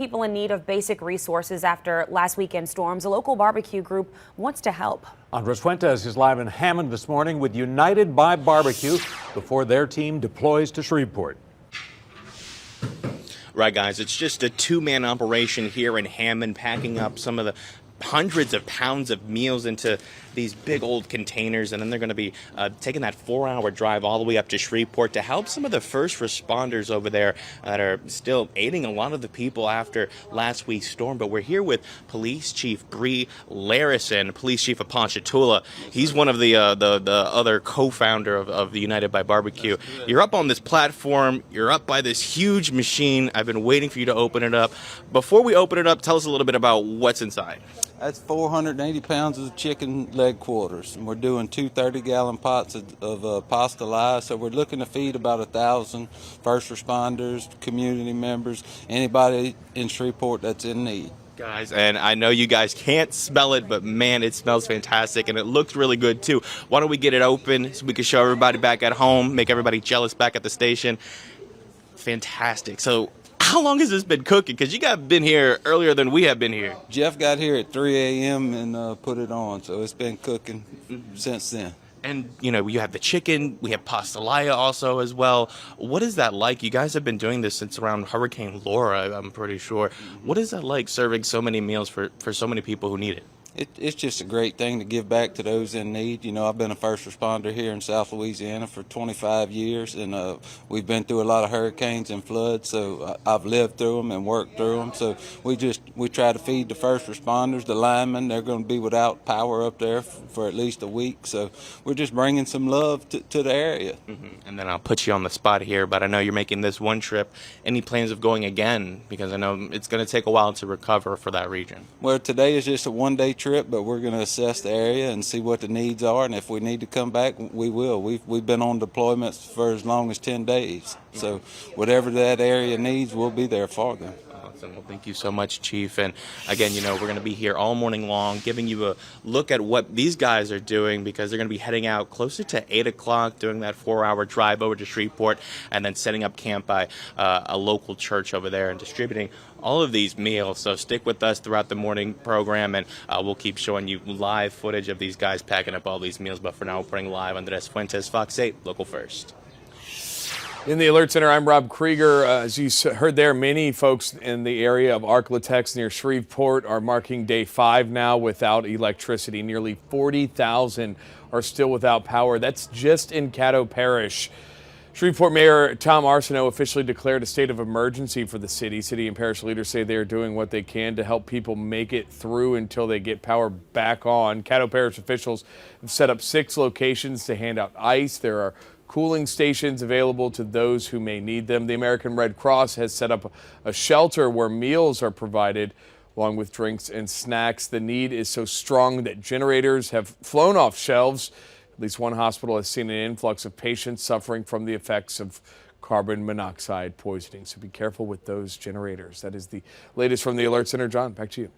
People in need of basic resources after last weekend's storms. A local barbecue group wants to help. Andres Fuentes is live in Hammond this morning with United by Barbecue before their team deploys to Shreveport. Right, guys, it's just a two-man operation here in Hammond, packing up some of the hundreds of pounds of meals into these big old containers, and then they're going to be taking that 4-hour drive all the way up to Shreveport to help some of the first responders over there that are still aiding a lot of the people after last week's storm. But we're here with Police Chief Layrisson, Police Chief of Ponchatoula. He's one of the other co-founder of the United by Barbecue. You're up on this platform. You're up by this huge machine. I've been waiting for you to open it up. Before we open it up, tell us a little bit about what's inside. That's 480 pounds of chicken leg quarters, and we're doing 2 30-gallon pots of pasta lye. So we're looking to feed about 1,000 first responders, community members, anybody in Shreveport that's in need. Guys, and I know you guys can't smell it, but man, it smells fantastic, and it looks really good too. Why don't we get it open so we can show everybody back at home, make everybody jealous back at the station. Fantastic. So how long has this been cooking? Because you guys have been here earlier than we have been here. Jeff got here at 3 a.m. and put it on, so it's been cooking since then. And, you know, you have the chicken, we have pastelaya also as well. What is that like? You guys have been doing this since around Hurricane Laura, I'm pretty sure. What is that like, serving so many meals for so many people who need it? It's just a great thing to give back to those in need. You know, I've been a first responder here in South Louisiana for 25 years, and we've been through a lot of hurricanes and floods, so I've lived through them and worked through them. So we try to feed the first responders, the linemen. They're going to be without power up there for at least a week, so we're just bringing some love to the area. Mm-hmm. And then I'll put you on the spot here, but I know you're making this one trip. Any plans of going again? Because I know it's going to take a while to recover for that region. Well, today is just a one-day trip, but we're going to assess the area and see what the needs are, and if we need to come back, we will. We've been on deployments for as long as 10 days, so whatever that area needs, we'll be there for them. Awesome. Well, thank you so much, Chief. And again, you know, we're going to be here all morning long, giving you a look at what these guys are doing, because they're going to be heading out closer to 8 o'clock, doing that 4-hour drive over to Shreveport, and then setting up camp by a local church over there and distributing all of these meals. So stick with us throughout the morning program, and we'll keep showing you live footage of these guys packing up all these meals. But for now, we're putting live Andres Fuentes, Fox 8, Local First. In the Alert Center, I'm Rob Krieger. As you heard there, many folks in the area of Arklatex near Shreveport are marking day 5 now without electricity. Nearly 40,000 are still without power. That's just in Caddo Parish. Shreveport Mayor Tom Arsenault officially declared a state of emergency for the city. City and parish leaders say they are doing what they can to help people make it through until they get power back on. Caddo Parish officials have set up 6 locations to hand out ice. There are cooling stations available to those who may need them. The American Red Cross has set up a shelter where meals are provided along with drinks and snacks. The need is so strong that generators have flown off shelves. At least one hospital has seen an influx of patients suffering from the effects of carbon monoxide poisoning. So be careful with those generators. That is the latest from the Alert Center. John, back to you.